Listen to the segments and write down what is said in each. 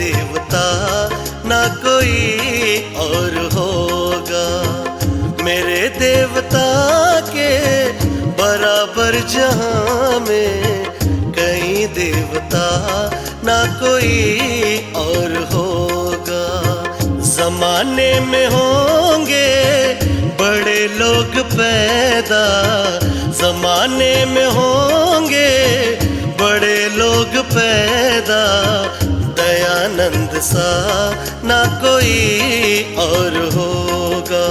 देवता ना कोई और होगा। मेरे देवता के बराबर जहां में कहीं देवता ना कोई और होगा। जमाने में होंगे बड़े लोग पैदा, जमाने में होंगे बड़े लोग पैदा, दयानंद सा ना कोई और होगा।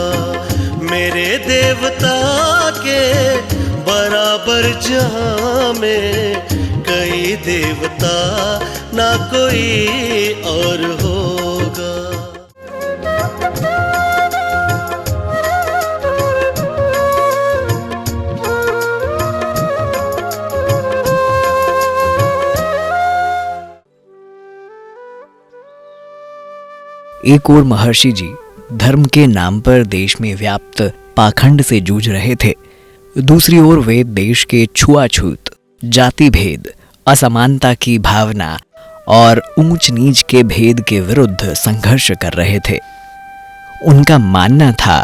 मेरे देवता के बराबर जहां में कई देवता ना कोई और होगा। एक और महर्षि जी धर्म के नाम पर देश में व्याप्त पाखंड से जूझ रहे थे, दूसरी ओर वे देश के छुआछूत, जाति भेद, असमानता की भावना और ऊंच नीच के भेद के विरुद्ध संघर्ष कर रहे थे। उनका मानना था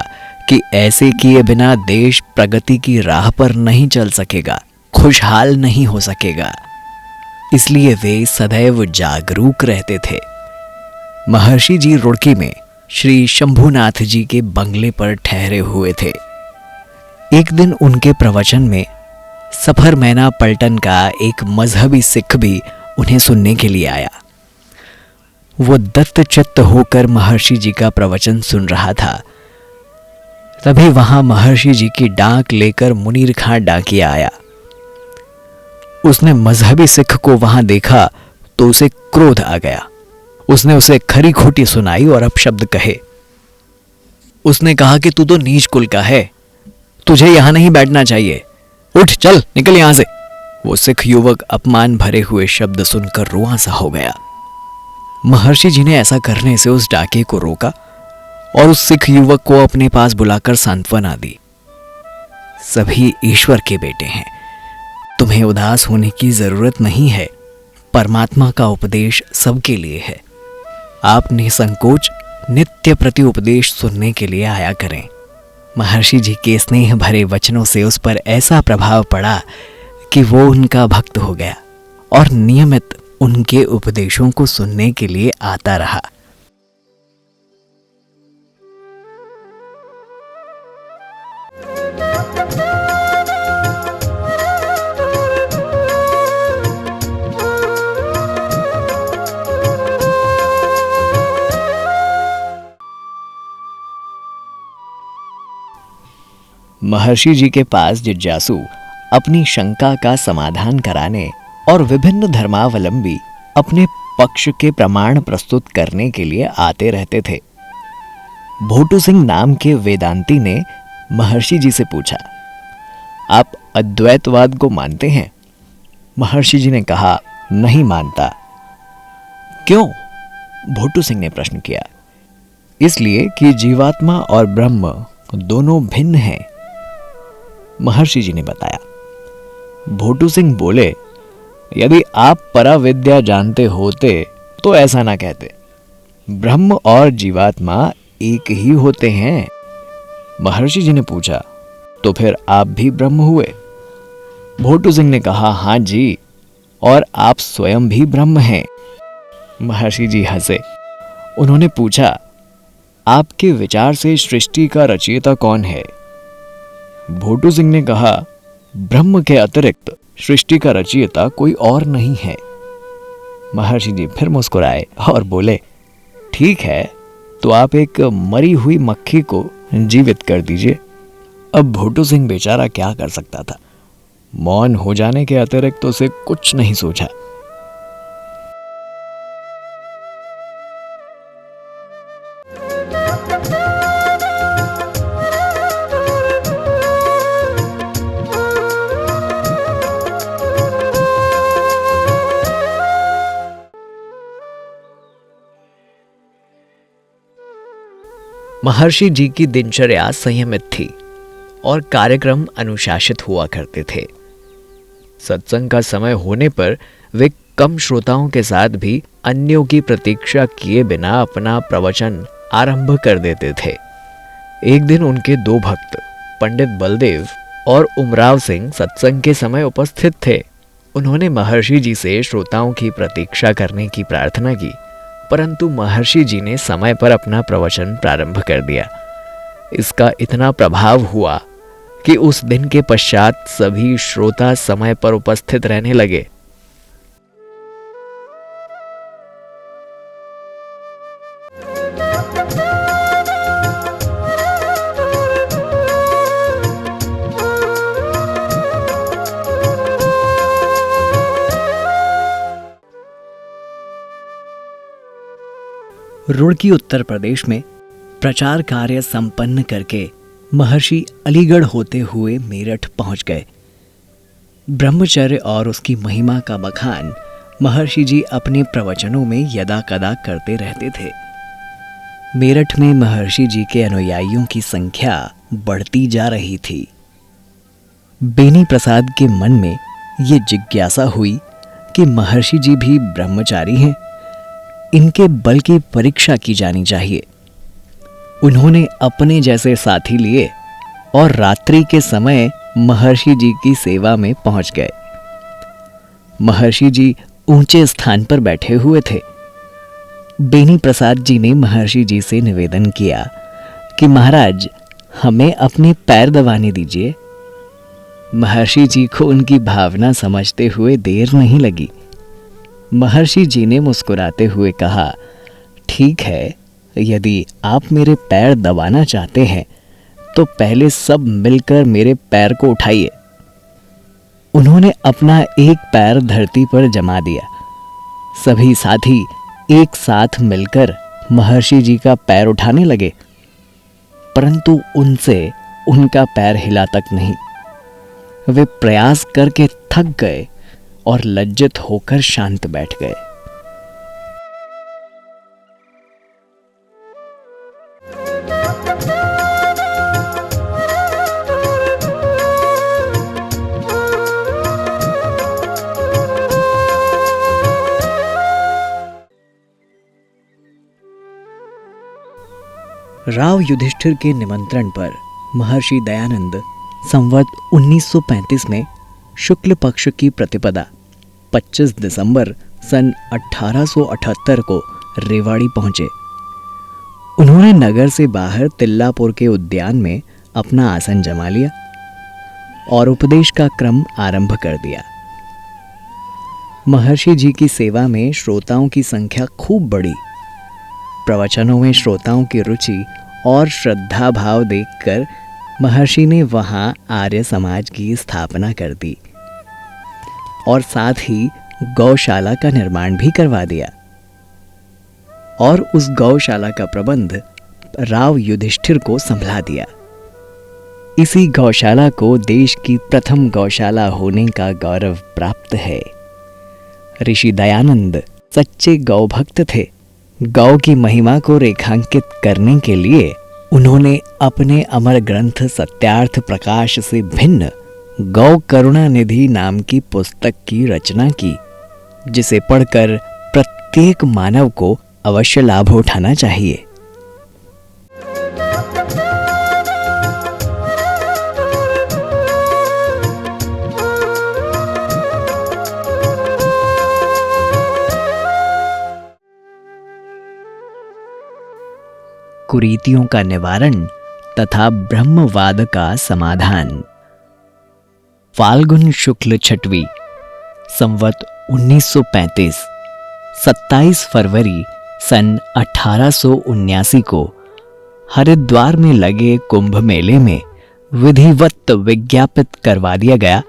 कि ऐसे किए बिना देश प्रगति की राह पर नहीं चल सकेगा, खुशहाल नहीं हो सकेगा। इसलिए वे सदैव जागरूक रहते थे। महर्षि जी रुड़की में श्री शंभुनाथ जी के बंगले पर ठहरे हुए थे। एक दिन उनके प्रवचन में सफर मैना पलटन का एक मजहबी सिख भी उन्हें सुनने के लिए आया। वो दत्तचित्त होकर महर्षि जी का प्रवचन सुन रहा था। तभी वहां महर्षि जी की डाक लेकर मुनीर खां डाकिया आया। उसने मजहबी सिख को वहां देखा तो उसे क्रोध आ गया। उसने उसे खरी खोटी सुनाई और अपशब्द कहे। उसने कहा कि तू तो नीच कुल का है, तुझे यहां नहीं बैठना चाहिए, उठ चल निकल यहां से। वो सिख युवक अपमान भरे हुए शब्द सुनकर रुआं सा हो गया। महर्षि जी ने ऐसा करने से उस डाके को रोका और उस सिख युवक को अपने पास बुलाकर सांत्वना दी। सभी ईश्वर के बेटे हैं, तुम्हें उदास होने की जरूरत नहीं है। परमात्मा का उपदेश सबके लिए है। आप निसंकोच नित्य प्रति उपदेश सुनने के लिए आया करें। महर्षि जी के स्नेह भरे वचनों से उस पर ऐसा प्रभाव पड़ा कि वो उनका भक्त हो गया और नियमित उनके उपदेशों को सुनने के लिए आता रहा। महर्षि जी के पास जिज्ञासु अपनी शंका का समाधान कराने और विभिन्न धर्मावलंबी अपने पक्ष के प्रमाण प्रस्तुत करने के लिए आते रहते थे। भोटू सिंह नाम के वेदांती ने महर्षि जी से पूछा, आप अद्वैतवाद को मानते हैं? महर्षि जी ने कहा, नहीं मानता। क्यों? भोटू सिंह ने प्रश्न किया। इसलिए कि जीवात्मा और ब्रह्म दोनों भिन्न हैं, महर्षि जी ने बताया। भोटू सिंह बोले, यदि आप पराविद्या जानते होते तो ऐसा ना कहते। ब्रह्म और जीवात्मा एक ही होते हैं। महर्षि जी ने पूछा, तो फिर आप भी ब्रह्म हुए? भोटू सिंह ने कहा, हां जी, और आप स्वयं भी ब्रह्म हैं। महर्षि जी हंसे। उन्होंने पूछा, आपके विचार से सृष्टि का रचयिता कौन है? भोटू सिंह ने कहा, ब्रह्म के अतिरिक्त सृष्टि का रचयिता कोई और नहीं है। महर्षि जी फिर मुस्कुराए और बोले, ठीक है, तो आप एक मरी हुई मक्खी को जीवित कर दीजिए। अब भोटू सिंह बेचारा क्या कर सकता था? मौन हो जाने के अतिरिक्त उसे कुछ नहीं सोचा। महर्षि जी की दिनचर्या संयमित थी और कार्यक्रम अनुशासित हुआ करते थे। सत्संग का समय होने पर वे कम श्रोताओं के साथ भी अन्यों की प्रतीक्षा किए बिना अपना प्रवचन आरंभ कर देते थे। एक दिन उनके दो भक्त पंडित बलदेव और उमराव सिंह सत्संग के समय उपस्थित थे। उन्होंने महर्षि जी से श्रोताओं की प्रतीक्षा करने की प्रार्थना की, परंतु महर्षि जी ने समय पर अपना प्रवचन प्रारंभ कर दिया। इसका इतना प्रभाव हुआ कि उस दिन के पश्चात सभी श्रोता समय पर उपस्थित रहने लगे। रुड़की उत्तर प्रदेश में प्रचार कार्य संपन्न करके महर्षि अलीगढ़ होते हुए मेरठ पहुंच गए। ब्रह्मचर्य और उसकी महिमा का बखान महर्षि जी अपने प्रवचनों में यदा कदा करते रहते थे। मेरठ में महर्षि जी के अनुयायियों की संख्या बढ़ती जा रही थी। बेनी प्रसाद के मन में ये जिज्ञासा हुई कि महर्षि जी भी ब्रह्मचारी हैं, इनके बल की परीक्षा की जानी चाहिए। उन्होंने अपने जैसे साथी लिए और रात्रि के समय महर्षि जी की सेवा में पहुंच गए। महर्षि जी ऊंचे स्थान पर बैठे हुए थे। बेनी प्रसाद जी ने महर्षि जी से निवेदन किया कि महाराज, हमें अपने पैर दबाने दीजिए। महर्षि जी को उनकी भावना समझते हुए देर नहीं लगी। महर्षि जी ने मुस्कुराते हुए कहा, ठीक है, यदि आप मेरे पैर दबाना चाहते हैं तो पहले सब मिलकर मेरे पैर को उठाइए। उन्होंने अपना एक पैर धरती पर जमा दिया। सभी साथी एक साथ मिलकर महर्षि जी का पैर उठाने लगे, परंतु उनसे उनका पैर हिला तक नहीं। वे प्रयास करके थक गए और लज्जित होकर शांत बैठ गए। राव युधिष्ठिर के निमंत्रण पर महर्षि दयानंद संवत 1935 में शुक्ल पक्ष की प्रतिपदा 25 दिसंबर सन 1878 को रेवाड़ी पहुंचे। उन्होंने नगर से बाहर तिल्लापुर के उद्यान में अपना आसन जमा लिया और उपदेश का क्रम आरंभ कर दिया। महर्षि जी की सेवा में श्रोताओं की संख्या खूब बढ़ी। प्रवचनों में श्रोताओं की रुचि और श्रद्धा भाव देखकर महर्षि ने वहां आर्य समाज की स्थापना कर दी और साथ ही गौशाला का निर्माण भी करवा दिया और उस गौशाला का प्रबंध राव युधिष्ठिर को संभला दिया। इसी गौशाला को देश की प्रथम गौशाला होने का गौरव प्राप्त है। ऋषि दयानंद सच्चे गौ भक्त थे। गौ की महिमा को रेखांकित करने के लिए उन्होंने अपने अमर ग्रंथ सत्यार्थ प्रकाश से भिन्न गौ करुणा निधि नाम की पुस्तक की रचना की, जिसे पढ़कर प्रत्येक मानव को अवश्य लाभ उठाना चाहिए। कुरीतियों का निवारण तथा ब्रह्मवाद का समाधान। फाल्गुन शुक्ल छठवीं संवत 1935 27 फरवरी सन 1879 को हरिद्वार में लगे कुंभ मेले में विधिवत विज्ञापित करवा दिया गया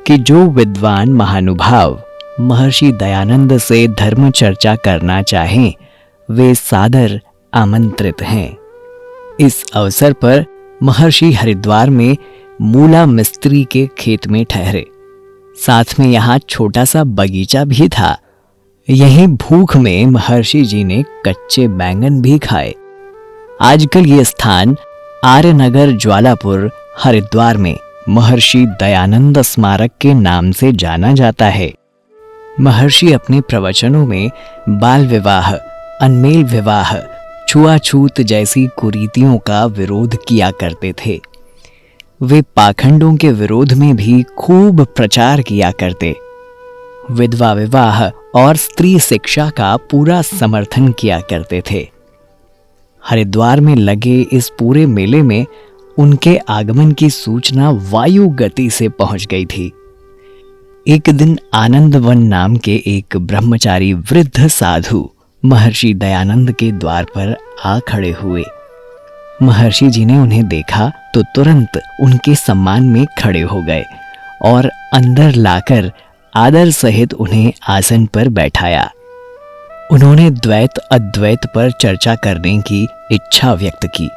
कि जो विद्वान महानुभाव महर्षि दयानंद से धर्म चर्चा करना चाहें वे सादर आमंत्रित हैं। इस अवसर पर महर्षि हरिद्वार में मूला मिस्त्री के खेत में ठहरे। साथ में यहाँ छोटा सा बगीचा भी था। यहीं भूख में महर्षि जी ने कच्चे बैंगन भी खाए। आजकल ये स्थान आर्यनगर ज्वालापुर हरिद्वार में महर्षि दयानंद स्मारक के नाम से जाना जाता है। महर्षि अपने प्रवचनों में बाल विवाह, अनमेल विवाह, छुआछूत जैसी कुरीतियों का विरोध किया करते थे। वे पाखंडों के विरोध में भी खूब प्रचार किया करते। विधवा विवाह और स्त्री शिक्षा का पूरा समर्थन किया करते थे। हरिद्वार में लगे इस पूरे मेले में उनके आगमन की सूचना वायु गति से पहुंच गई थी। एक दिन आनंदवन नाम के एक ब्रह्मचारी वृद्ध साधु महर्षि दयानंद के द्वार पर आ खड़े हुए। महर्षि जी ने उन्हें देखा तो तुरंत उनके सम्मान में खड़े हो गए और अंदर लाकर आदर सहित उन्हें आसन पर बैठाया। उन्होंने द्वैत अद्वैत पर चर्चा करने की इच्छा व्यक्त की।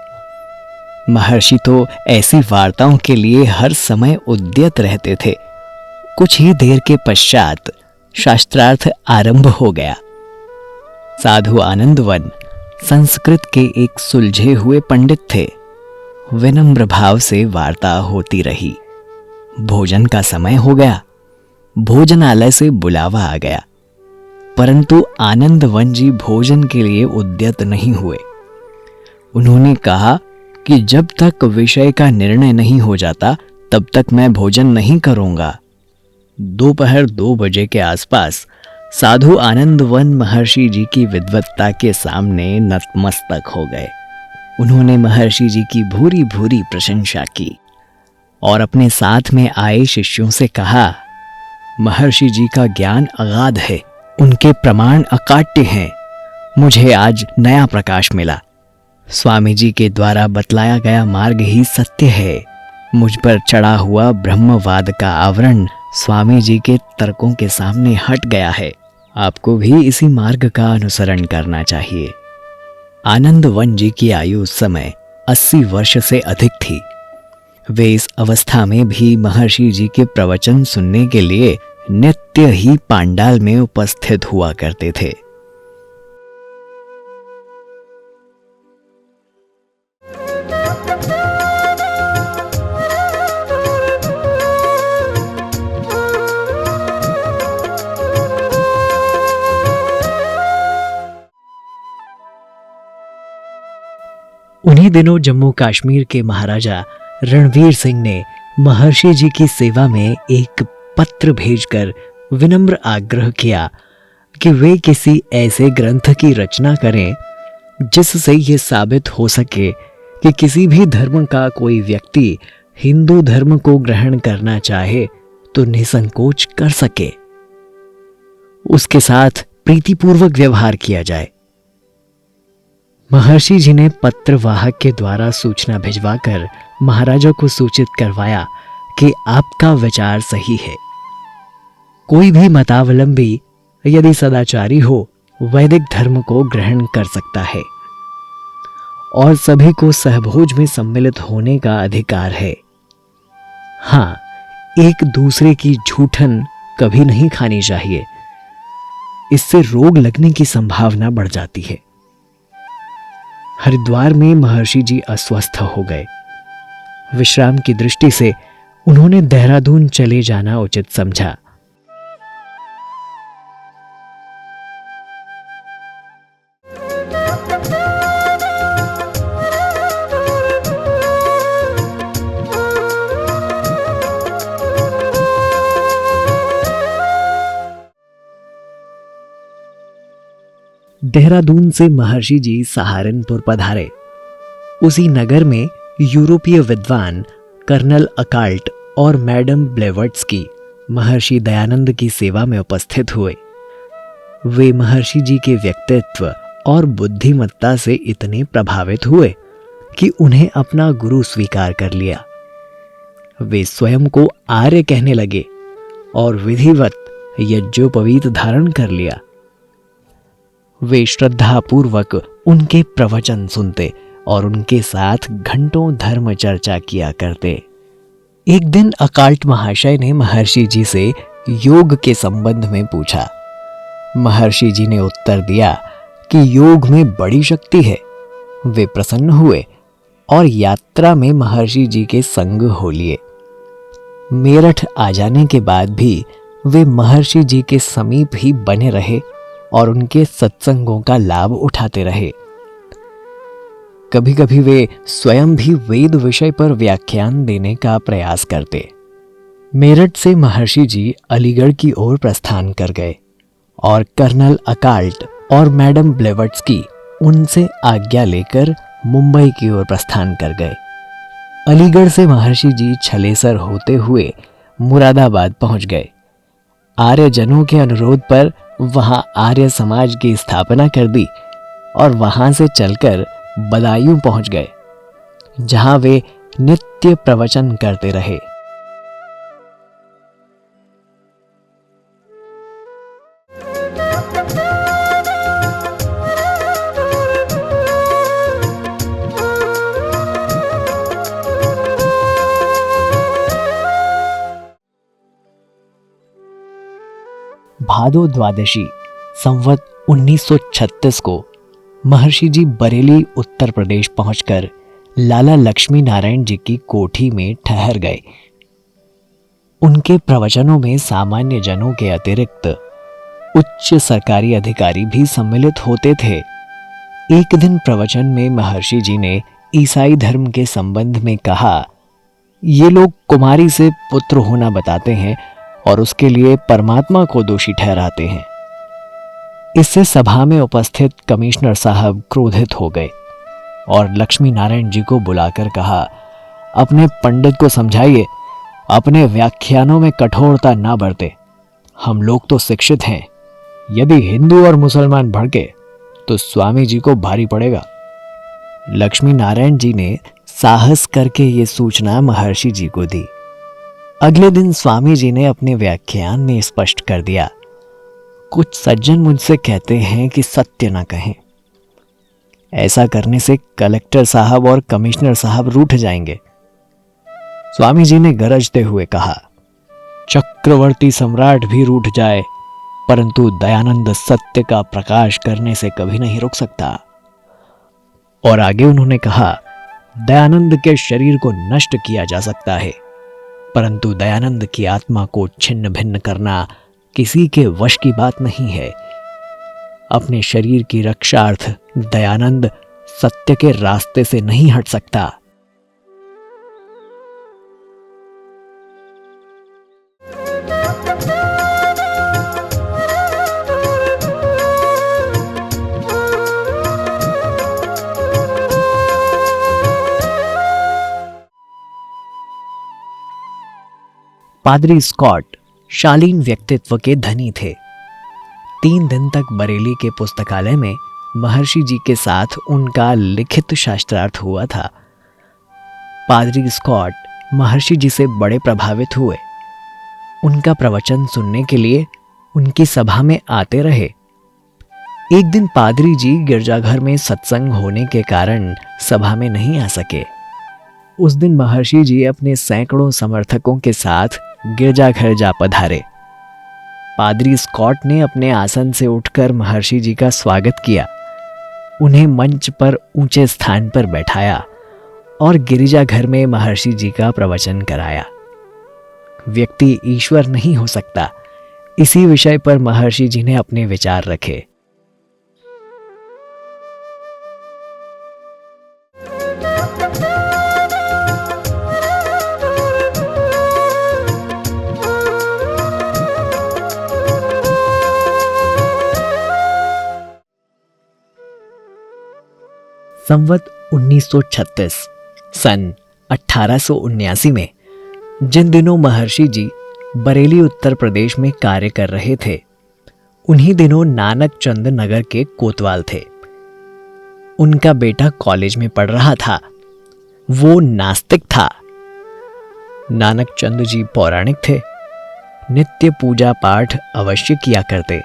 महर्षि तो ऐसी वार्ताओं के लिए हर समय उद्यत रहते थे। कुछ ही देर के पश्चात शास्त्रार्थ आरंभ हो गया। साधु आनंदवन संस्कृत के एक सुलझे हुए पंडित थे। विनम्र भाव से वार्ता होती रही। भोजन का समय हो गया। भोजनालय से बुलावा आ गया, परंतु आनंदवन जी भोजन के लिए उद्यत नहीं हुए। उन्होंने कहा कि जब तक विषय का निर्णय नहीं हो जाता तब तक मैं भोजन नहीं करूंगा। दोपहर 2 बजे के आसपास साधु आनंदवन महर्षि जी की विद्वत्ता के सामने नतमस्तक हो गए। उन्होंने महर्षि जी की भूरी भूरी प्रशंसा की और अपने साथ में आए शिष्यों से कहा, महर्षि जी का ज्ञान अगाध है, उनके प्रमाण अकाट्य हैं। मुझे आज नया प्रकाश मिला। स्वामी जी के द्वारा बतलाया गया मार्ग ही सत्य है। मुझ पर चढ़ा हुआ ब्रह्मवाद का आवरण स्वामी जी के तर्कों के सामने हट गया है। आपको भी इसी मार्ग का अनुसरण करना चाहिए। आनंदवन जी की आयु उस समय 80 वर्ष से अधिक थी। वे इस अवस्था में भी महर्षि जी के प्रवचन सुनने के लिए नित्य ही पांडाल में उपस्थित हुआ करते थे। उन्हीं दिनों जम्मू कश्मीर के महाराजा रणवीर सिंह ने महर्षि जी की सेवा में एक पत्र भेजकर विनम्र आग्रह किया कि वे किसी ऐसे ग्रंथ की रचना करें जिससे ये साबित हो सके कि किसी भी धर्म का कोई व्यक्ति हिंदू धर्म को ग्रहण करना चाहे तो निसंकोच कर सके। उसके साथ प्रीतिपूर्वक व्यवहार किया जाए। महर्षि जी ने पत्रवाहक के द्वारा सूचना भिजवाकर महाराजा को सूचित करवाया कि आपका विचार सही है। कोई भी मतावलंबी यदि सदाचारी हो वैदिक धर्म को ग्रहण कर सकता है और सभी को सहभोज में सम्मिलित होने का अधिकार है। हाँ, एक दूसरे की झूठन कभी नहीं खानी चाहिए। इससे रोग लगने की संभावना बढ़ जाती है। हरिद्वार में महर्षि जी अस्वस्थ हो गए। विश्राम की दृष्टि से उन्होंने देहरादून चले जाना उचित समझा। देहरादून से महर्षि जी सहारनपुर पधारे। उसी नगर में यूरोपीय विद्वान कर्नल अकाल्ट और मैडम ब्लेवर्ट्स्की महर्षि दयानंद की सेवा में उपस्थित हुए। वे महर्षि जी के व्यक्तित्व और बुद्धिमत्ता से इतने प्रभावित हुए कि उन्हें अपना गुरु स्वीकार कर लिया। वे स्वयं को आर्य कहने लगे और विधिवत यज्ञोपवीत धारण कर लिया। वे श्रद्धापूर्वक उनके प्रवचन सुनते और उनके साथ घंटों धर्म चर्चा किया करते। एक दिन अकाल्ट महाशय ने महर्षि जी से योग के संबंध में पूछा। महर्षि जी ने उत्तर दिया कि योग में बड़ी शक्ति है। वे प्रसन्न हुए और यात्रा में महर्षि जी के संग हो लिए। मेरठ आ जाने के बाद भी वे महर्षि जी के समीप ही बने रहे और उनके सत्संगों का लाभ उठाते रहे। कभी कभी वे स्वयं भी वेद विषय पर व्याख्यान देने का प्रयास करते। मेरठ से महर्षि जी अलीगढ़ की ओर प्रस्थान कर गए और कर्नल अकाल्ट और मैडम ब्लेवट्स्की उनसे आज्ञा लेकर मुंबई की ओर प्रस्थान कर गए। अलीगढ़ से महर्षि जी छलेसर होते हुए मुरादाबाद पहुंच गए। आर्यजनों के अनुरोध पर वहां आर्य समाज की स्थापना कर दी और वहां से चलकर बदायूं पहुंच गए, जहां वे नित्य प्रवचन करते रहे। भादो द्वादशी संवत 1936 को महर्षि जी बरेली उत्तर प्रदेश पहुंचकर लाला लक्ष्मी नारायण जी की कोठी में ठहर गए। उनके प्रवचनों में सामान्य जनों के अतिरिक्त उच्च सरकारी अधिकारी भी सम्मिलित होते थे। एक दिन प्रवचन में महर्षि जी ने ईसाई धर्म के संबंध में कहा, ये लोग कुमारी से पुत्र होना बताते हैं और उसके लिए परमात्मा को दोषी ठहराते हैं। इससे सभा में उपस्थित कमिश्नर साहब क्रोधित हो गए और लक्ष्मी नारायण जी को बुलाकर कहा, अपने पंडित को समझाइए, अपने व्याख्यानों में कठोरता ना बरते। हम लोग तो शिक्षित हैं, यदि हिंदू और मुसलमान भड़के तो स्वामी जी को भारी पड़ेगा। लक्ष्मी नारायण जी ने साहस करके ये सूचना महर्षि जी को दी। अगले दिन स्वामी जी ने अपने व्याख्यान में स्पष्ट कर दिया, कुछ सज्जन मुझसे कहते हैं कि सत्य ना कहें। ऐसा करने से कलेक्टर साहब और कमिश्नर साहब रूठ जाएंगे। स्वामी जी ने गरजते हुए कहा, चक्रवर्ती सम्राट भी रूठ जाए, परंतु दयानंद सत्य का प्रकाश करने से कभी नहीं रुक सकता। और आगे उन्होंने कहा, दयानंद के शरीर को नष्ट किया जा सकता है, परंतु दयानंद की आत्मा को छिन्न भिन्न करना किसी के वश की बात नहीं है। अपने शरीर की रक्षार्थ दयानंद सत्य के रास्ते से नहीं हट सकता। पादरी स्कॉट शालीन व्यक्तित्व के धनी थे। 3 दिन तक बरेली के पुस्तकालय में महर्षि जी के साथ उनका लिखित शास्त्रार्थ हुआ था। पादरी स्कॉट महर्षि जी से बड़े प्रभावित हुए। उनका प्रवचन सुनने के लिए उनकी सभा में आते रहे। एक दिन पादरी जी गिरजाघर में सत्संग होने के कारण सभा में नहीं आ सके। उस दिन महर्षि जी अपने सैकड़ों समर्थकों के साथ गिरजाघर जा पधारे। पादरी स्कॉट ने अपने आसन से उठकर महर्षि जी का स्वागत किया, उन्हें मंच पर ऊंचे स्थान पर बैठाया और गिरजाघर में महर्षि जी का प्रवचन कराया। व्यक्ति ईश्वर नहीं हो सकता, इसी विषय पर महर्षि जी ने अपने विचार रखे। संवत 1936 सन 1879 में जिन दिनों महर्षि जी बरेली उत्तर प्रदेश में कार्य कर रहे थे, उन्हीं दिनों नानक चंद नगर के कोतवाल थे। उनका बेटा कॉलेज में पढ़ रहा था। वो नास्तिक था। नानक चंद जी पौराणिक थे, नित्य पूजा पाठ अवश्य किया करते।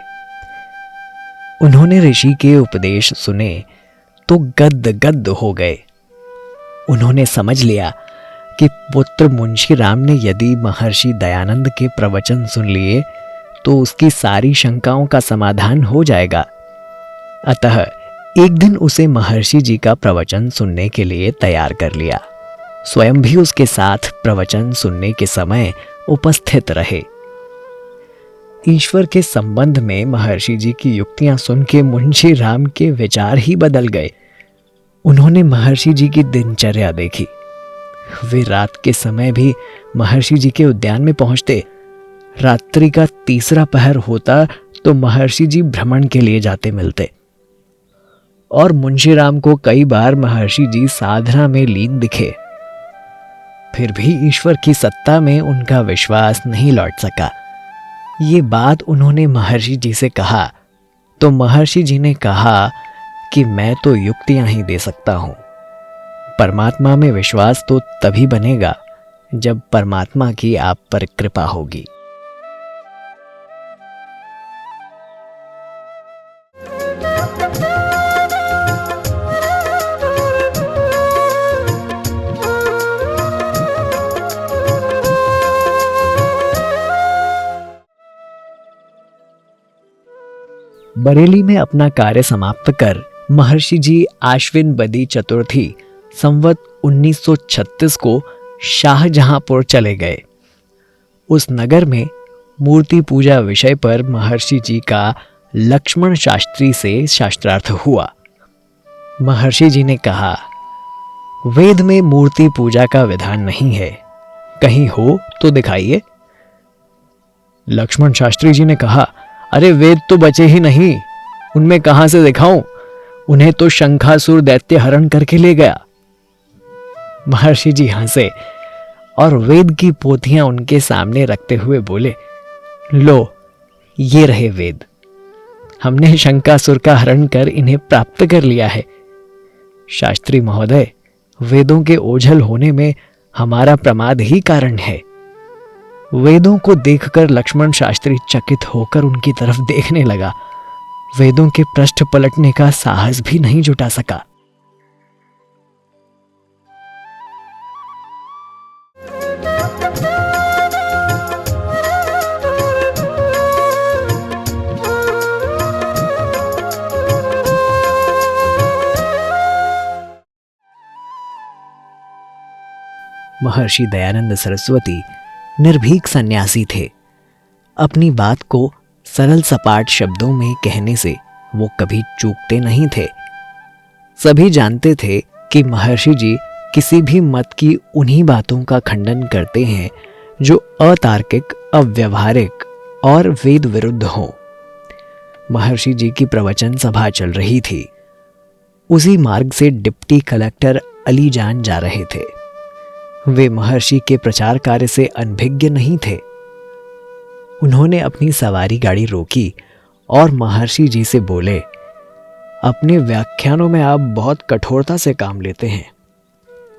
उन्होंने ऋषि के उपदेश सुने तो गद हो गए। उन्होंने समझ लिया कि पुत्र मुंशी राम ने यदि महर्षि दयानंद के प्रवचन सुन लिए तो उसकी सारी शंकाओं का समाधान हो जाएगा। अतः एक दिन उसे महर्षि जी का प्रवचन सुनने के लिए तैयार कर लिया। स्वयं भी उसके साथ प्रवचन सुनने के समय उपस्थित रहे। ईश्वर के संबंध में महर्षि जी की युक्तियां सुन के मुंशी राम के विचार ही बदल गए। उन्होंने महर्षि जी की दिनचर्या देखी। वे रात के समय भी महर्षि जी के उद्यान में पहुंचते। रात्रि का तीसरा पहर होता तो महर्षि जी भ्रमण के लिए जाते मिलते, और मुंशी राम को कई बार महर्षि जी साधना में लीन दिखे। फिर भी ईश्वर की सत्ता में उनका विश्वास नहीं लौट सका। ये बात उन्होंने महर्षि जी से कहा तो महर्षि जी ने कहा कि मैं तो युक्तियां ही दे सकता हूं। परमात्मा में विश्वास तो तभी बनेगा जब परमात्मा की आप पर कृपा होगी। बरेली में अपना कार्य समाप्त कर महर्षि जी आश्विन बदी चतुर्थी संवत 1936 को शाहजहांपुर चले गए। उस नगर में मूर्ति पूजा विषय पर महर्षि जी का लक्ष्मण शास्त्री से शास्त्रार्थ हुआ। महर्षि जी ने कहा, वेद में मूर्ति पूजा का विधान नहीं है, कहीं हो तो दिखाइए। लक्ष्मण शास्त्री जी ने कहा, अरे वेद तो बचे ही नहीं, उनमें कहां से दिखाऊं, उन्हें तो शंखासुर दैत्य हरण करके ले गया। महर्षि जी हंसे और वेद की पोथियां उनके सामने रखते हुए बोले, लो ये रहे वेद, हमने शंखासुर का हरण कर इन्हें प्राप्त कर लिया है। शास्त्री महोदय, वेदों के ओझल होने में हमारा प्रमाद ही कारण है। वेदों को देखकर लक्ष्मण शास्त्री चकित होकर उनकी तरफ देखने लगा। वेदों के पृष्ठ पलटने का साहस भी नहीं जुटा सका। महर्षि दयानंद सरस्वती निर्भीक सन्यासी थे। अपनी बात को सरल सपाट शब्दों में कहने से वो कभी चूकते नहीं थे। सभी जानते थे कि महर्षि जी किसी भी मत की उन्हीं बातों का खंडन करते हैं जो अतार्किक, अव्यवहारिक और वेद विरुद्ध हों। महर्षि जी की प्रवचन सभा चल रही थी। उसी मार्ग से डिप्टी कलेक्टर अलीजान जा रहे थे। वे महर्षि के प्रचार कार्य से अनभिज्ञ नहीं थे। उन्होंने अपनी सवारी गाड़ी रोकी और महर्षि जी से बोले, अपने व्याख्यानों में आप बहुत कठोरता से काम लेते हैं,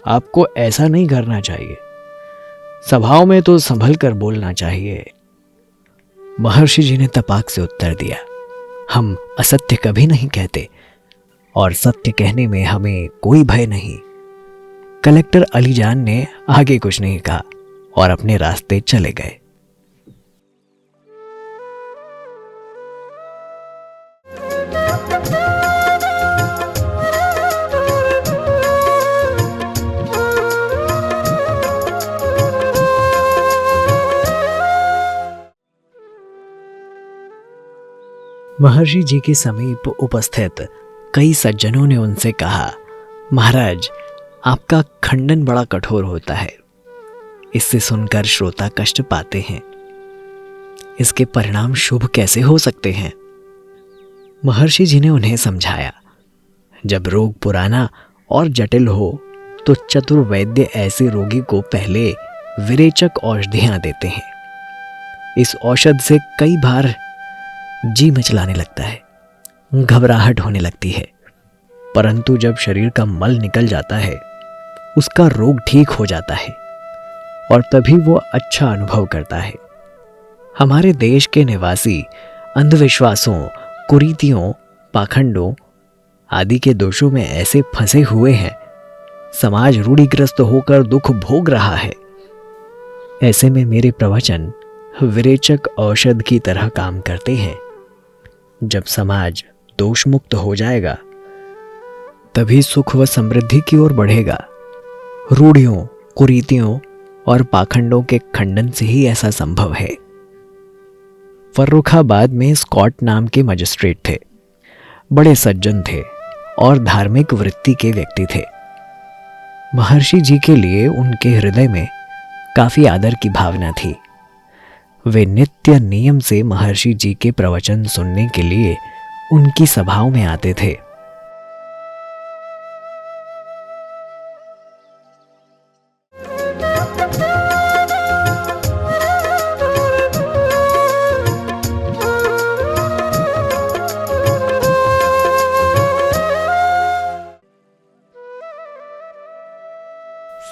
आपको ऐसा नहीं करना चाहिए। सभाओं में तो संभल कर बोलना चाहिए। महर्षि जी ने तपाक से उत्तर दिया, हम असत्य कभी नहीं कहते और सत्य कहने में हमें कोई भय नहीं। कलेक्टर अलीजान ने आगे कुछ नहीं कहा और अपने रास्ते चले गए। महर्षि जी के समीप उपस्थित कई सज्जनों ने उनसे कहा, महाराज, आपका खंडन बड़ा कठोर होता है, इससे सुनकर श्रोता कष्ट पाते हैं। इसके परिणाम शुभ कैसे हो सकते हैं? महर्षि जी ने उन्हें समझाया, जब रोग पुराना और जटिल हो तो चतुर वैद्य ऐसे रोगी को पहले विरेचक औषधियां देते हैं। इस औषध से कई बार जी मचलाने लगता है, घबराहट होने लगती है, परंतु जब शरीर का मल निकल जाता है उसका रोग ठीक हो जाता है और तभी वो अच्छा अनुभव करता है। हमारे देश के निवासी अंधविश्वासों, कुरीतियों, पाखंडों आदि के दोषों में ऐसे फंसे हुए हैं, समाज रूढ़िग्रस्त होकर दुख भोग रहा है। ऐसे में मेरे प्रवचन विरेचक औषध की तरह काम करते हैं। जब समाज दोष मुक्त हो जाएगा तभी सुख व समृद्धि की ओर बढ़ेगा। रूढ़ियों, कुरीतियों और पाखंडों के खंडन से ही ऐसा संभव है। फर्रुखाबाद में स्कॉट नाम के मजिस्ट्रेट थे। बड़े सज्जन थे और धार्मिक वृत्ति के व्यक्ति थे। महर्षि जी के लिए उनके हृदय में काफी आदर की भावना थी। वे नित्य नियम से महर्षि जी के प्रवचन सुनने के लिए उनकी सभाओं में आते थे।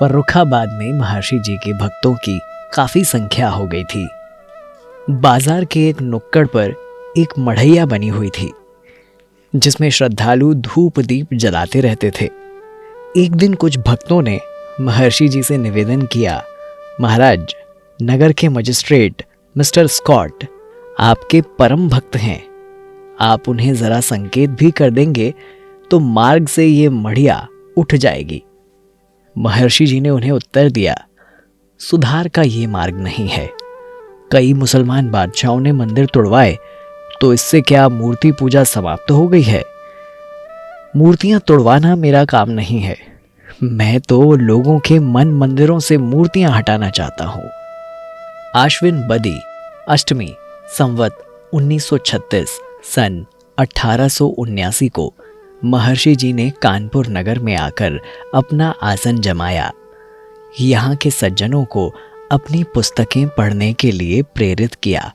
फर्रुखाबाद में महर्षि जी के भक्तों की काफी संख्या हो गई थी। बाजार के एक नुक्कड़ पर एक मढ़ैया बनी हुई थी जिसमें श्रद्धालु धूप दीप जलाते रहते थे। एक दिन कुछ भक्तों ने महर्षि जी से निवेदन किया, महाराज, नगर के मजिस्ट्रेट मिस्टर स्कॉट आपके परम भक्त हैं। आप उन्हें जरा संकेत भी कर देंगे तो मार्ग से ये मढ़िया उठ जाएगी। महर्षि जी ने उन्हें उत्तर दिया, सुधार का ये मार्ग नहीं है। कई मुसलमान बादशाहों ने मंदिर तोड़वाए तो इससे क्या मूर्ति पूजा समाप्त हो गई है? मूर्तियां तोड़वाना मेरा काम नहीं है। मैं तो लोगों के मन मंदिरों से मूर्तियां हटाना चाहता हूं। आश्विन बदी अष्टमी संवत 1936 सन 1879 को महर्षि जी ने कानपुर नगर में आकर अपना आसन जमाया। यहाँ के सज्जनों को अपनी पुस्तकें पढ़ने के लिए प्रेरित किया।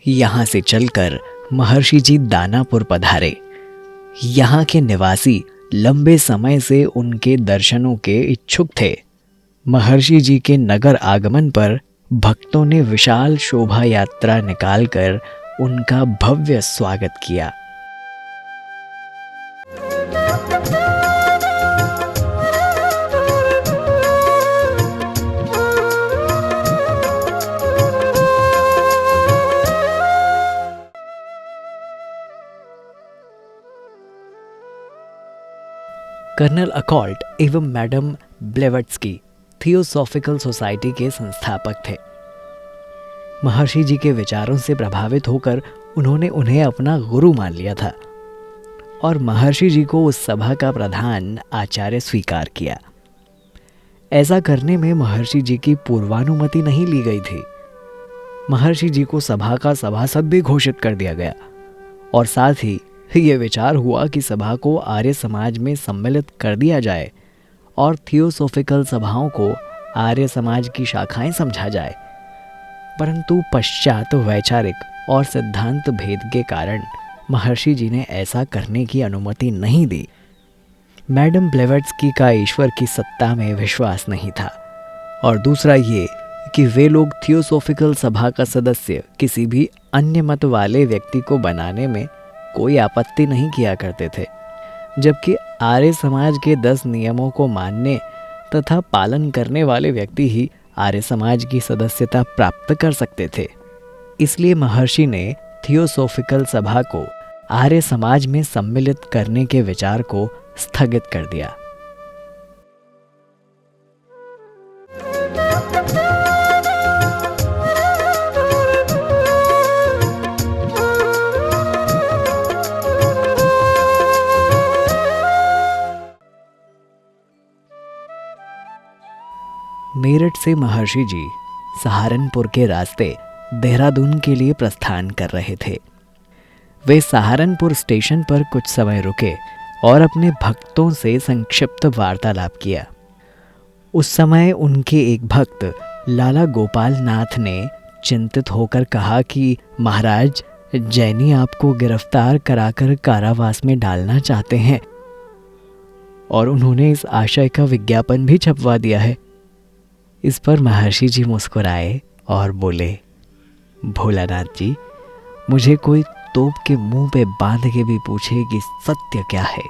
यहाँ से चलकर महर्षि जी दानापुर पधारे। यहाँ के निवासी लंबे समय से उनके दर्शनों के इच्छुक थे। महर्षि जी के नगर आगमन पर भक्तों ने विशाल शोभा यात्रा निकालकर उनका भव्य स्वागत किया। कर्नल अकॉल्ट एवं मैडम ब्लेवत्स्की थियोसॉफिकल सोसाइटी के संस्थापक थे। महर्षि जी के विचारों से प्रभावित होकर उन्होंने उन्हें अपना गुरु मान लिया था और महर्षि जी को उस सभा का प्रधान आचार्य स्वीकार किया। ऐसा करने में महर्षि जी की पूर्वानुमति नहीं ली गई थी। महर्षि जी को सभा का सभासद भी घोषित कर दिया गया और साथ ही यह विचार हुआ कि सभा को आर्य समाज में सम्मिलित कर दिया जाए और थियोसॉफिकल सभाओं को आर्य समाज की शाखाएं समझा जाए। परंतु पश्चात वैचारिक और सिद्धांत भेद के कारण महर्षि जी ने ऐसा करने की अनुमति नहीं दी। मैडम ब्लेवत्स्की का ईश्वर की सत्ता में विश्वास नहीं था और दूसरा ये कि वे लोग थियोसॉफिकल सभा का सदस्य किसी भी अन्य मत वाले व्यक्ति को बनाने में कोई आपत्ति नहीं किया करते थे, जबकि आर्य समाज के 10 नियमों को मानने तथा पालन करने वाले व्यक्ति ही आर्य समाज की सदस्यता प्राप्त कर सकते थे। इसलिए महर्षि ने थियोसॉफिकल सभा को आर्य समाज में सम्मिलित करने के विचार को स्थगित कर दिया। मेरठ से महर्षि जी सहारनपुर के रास्ते देहरादून के लिए प्रस्थान कर रहे थे। वे सहारनपुर स्टेशन पर कुछ समय रुके और अपने भक्तों से संक्षिप्त वार्तालाप किया। उस समय उनके एक भक्त लाला गोपाल नाथ ने चिंतित होकर कहा कि महाराज, जैनी आपको गिरफ्तार कराकर कारावास में डालना चाहते हैं और उन्होंने इस आशय का विज्ञापन भी छपवा दिया है। इस पर महर्षि जी मुस्कुराए और बोले, भोलानाथ जी, मुझे कोई तोप के मुंह पे बांध के भी पूछे कि सत्य क्या है,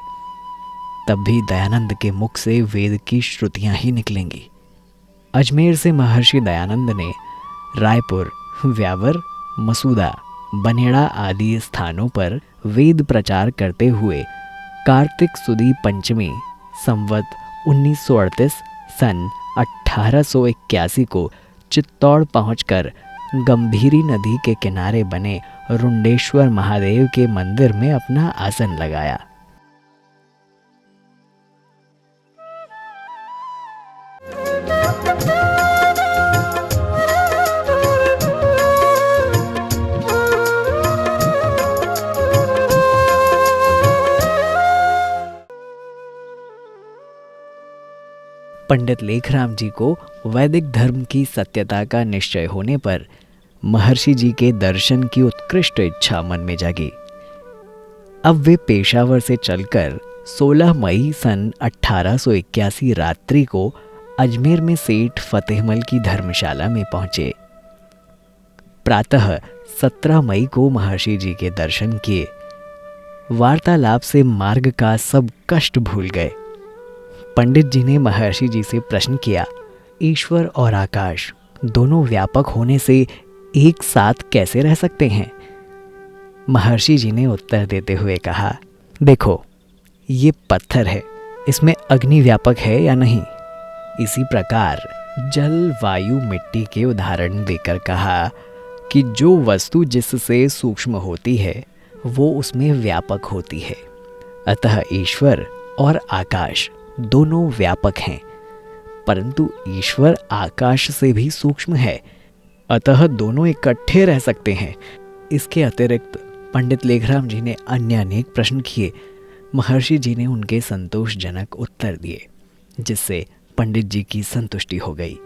तब भी दयानंद के मुख से वेद की श्रुतियां ही निकलेंगी। अजमेर से महर्षि दयानंद ने रायपुर, व्यावर, मसूदा, बनेड़ा आदि स्थानों पर वेद प्रचार करते हुए कार्तिक सुदी पंचमी संवत 1938 सन 1881 को चित्तौड़ पहुंचकर गंभीरी नदी के किनारे बने रुंडेश्वर महादेव के मंदिर में अपना आसन लगाया। पंडित लेखराम जी को वैदिक धर्म की सत्यता का निश्चय होने पर महर्षि जी के दर्शन की उत्कृष्ट इच्छा मन में जागी। अब वे पेशावर से चलकर 16 मई सन 1881 रात्रि को अजमेर में सेठ फतेहमल की धर्मशाला में पहुंचे। प्रातः 17 मई को महर्षि जी के दर्शन किए। वार्तालाप से मार्ग का सब कष्ट भूल गए। पंडित जी ने महर्षि जी से प्रश्न किया, ईश्वर और आकाश दोनों व्यापक होने से एक साथ कैसे रह सकते हैं? महर्षि जी ने उत्तर देते हुए कहा, देखो, ये पत्थर है, इसमें अग्नि व्यापक है या नहीं? इसी प्रकार जल, वायु, मिट्टी के उदाहरण देकर कहा कि जो वस्तु जिससे सूक्ष्म होती है वो उसमें व्यापक होती है। अतः ईश्वर और आकाश दोनों व्यापक हैं, परंतु ईश्वर आकाश से भी सूक्ष्म है, अतः दोनों इकट्ठे रह सकते हैं। इसके अतिरिक्त पंडित लेखराम जी ने अन्य अनेक प्रश्न किए। महर्षि जी ने उनके संतोषजनक उत्तर दिए, जिससे पंडित जी की संतुष्टि हो गई।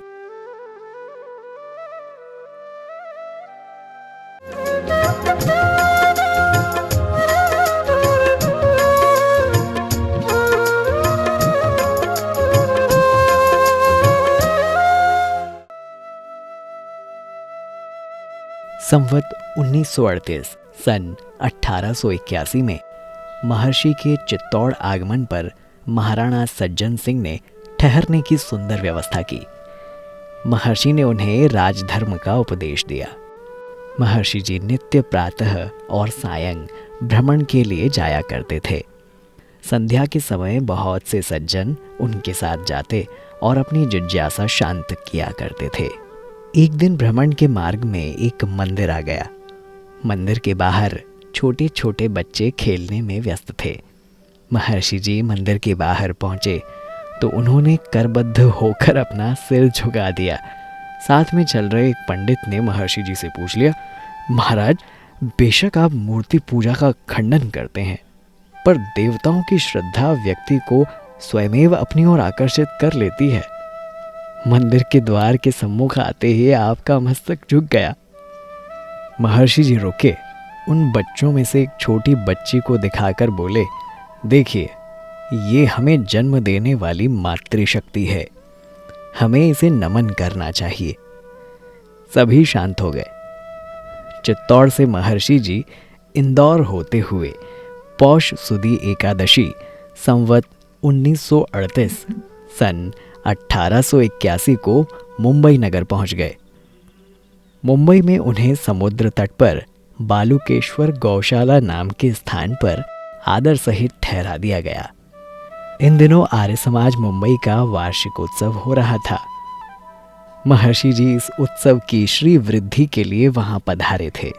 संवत 1938 सन 1881 में महर्षि के चित्तौड़ आगमन पर महाराणा सज्जन सिंह ने ठहरने की सुंदर व्यवस्था की। महर्षि ने उन्हें राजधर्म का उपदेश दिया। महर्षि जी नित्य प्रातः और सायं भ्रमण के लिए जाया करते थे। संध्या के समय बहुत से सज्जन उनके साथ जाते और अपनी जिज्ञासा शांत किया करते थे। एक दिन भ्रमण के मार्ग में एक मंदिर आ गया। मंदिर के बाहर छोटे छोटे बच्चे खेलने में व्यस्त थे। महर्षि जी मंदिर के बाहर पहुंचे तो उन्होंने करबद्ध होकर अपना सिर झुका दिया। साथ में चल रहे एक पंडित ने महर्षि जी से पूछ लिया, महाराज, बेशक आप मूर्ति पूजा का खंडन करते हैं, पर देवताओं की श्रद्धा व्यक्ति को स्वयमेव अपनी ओर आकर्षित कर लेती है। मंदिर के द्वार के सम्मुख आते ही आपका मस्तक झुक गया। महर्षि जी रुके, उन बच्चों में से एक छोटी बच्ची को दिखाकर बोले, देखिए, ये हमें जन्म देने वाली मातृशक्ति है, हमें इसे नमन करना चाहिए। सभी शांत हो गए। चित्तौड़ से महर्षि जी इंदौर होते हुए पौष सुदी एकादशी संवत 1938 सन 1881 को मुंबई नगर पहुंच गए। मुंबई में उन्हें समुद्र तट पर बालुकेश्वर गौशाला नाम के स्थान पर आदर सहित ठहरा दिया गया। इन दिनों आर्य समाज मुंबई का वार्षिक उत्सव हो रहा था। महर्षि जी इस उत्सव की श्री वृद्धि के लिए वहां पधारे थे।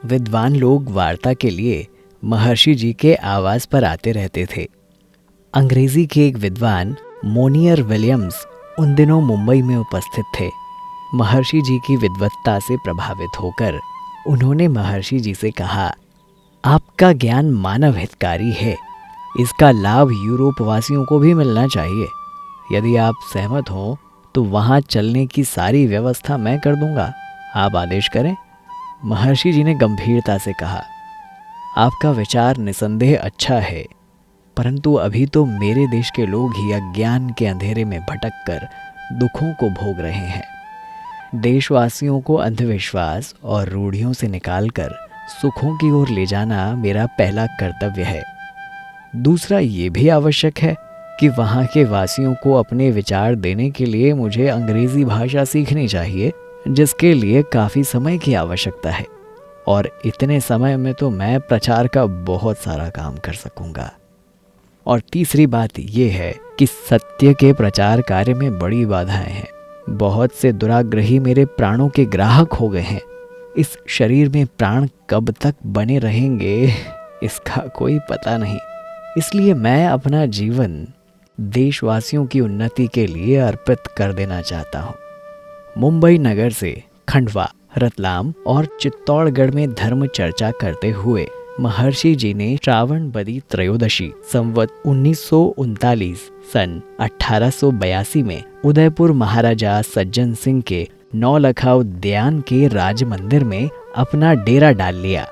विद्वान लोग वार्ता के लिए महर्षि जी के आवास पर आते रहते थे। अंग्रेजी के एक विद्वान मोनियर विलियम्स उन दिनों मुंबई में उपस्थित थे। महर्षि जी की विद्वत्ता से प्रभावित होकर उन्होंने महर्षि जी से कहा, आपका ज्ञान मानव हितकारी है, इसका लाभ यूरोप वासियों को भी मिलना चाहिए। यदि आप सहमत हो तो वहाँ चलने की सारी व्यवस्था मैं कर दूंगा, आप आदेश करें। महर्षि जी ने गंभीरता से कहा, आपका विचार निसंदेह अच्छा है, परंतु अभी तो मेरे देश के लोग ही अज्ञान के अंधेरे में भटक कर दुखों को भोग रहे हैं। देशवासियों को अंधविश्वास और रूढ़ियों से निकालकर सुखों की ओर ले जाना मेरा पहला कर्तव्य है। दूसरा ये भी आवश्यक है कि वहाँ के वासियों को अपने विचार देने के लिए मुझे अंग्रेजी भाषा सीखनी चाहिए, जिसके लिए काफ़ी समय की आवश्यकता है, और इतने समय में तो मैं प्रचार का बहुत सारा काम कर सकूंगा। और तीसरी बात यह है कि सत्य के प्रचार कार्य में बड़ी बाधाएं हैं। बहुत से दुराग्रही मेरे प्राणों के ग्राहक हो गए हैं। इस शरीर में प्राण कब तक बने रहेंगे इसका कोई पता नहीं। इसलिए मैं अपना जीवन देशवासियों की उन्नति के लिए अर्पित कर देना चाहता हूँ। मुंबई नगर से खंडवा, रतलाम और चित्तौड़गढ़ में धर्म चर्चा करते हुए महर्षि जी ने श्रावण बदी त्रयोदशी संवत 1939 सन 1882 में उदयपुर महाराजा सज्जन सिंह के नौलखा उद्यान के राज मंदिर में अपना डेरा डाल लिया।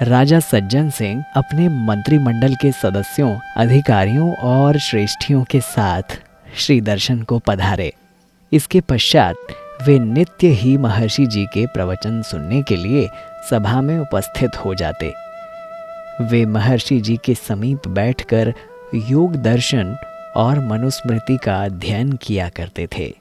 राजा सज्जन सिंह अपने मंत्रिमंडल के सदस्यों, अधिकारियों और श्रेष्ठियों के साथ श्री दर्शन को पधारे। इसके पश्चात वे नित्य ही महर्षि जी के प्रवचन सुनने के लिए सभा में उपस्थित हो जाते। वे महर्षि जी के समीप बैठकर योग दर्शन और मनुस्मृति का अध्ययन किया करते थे।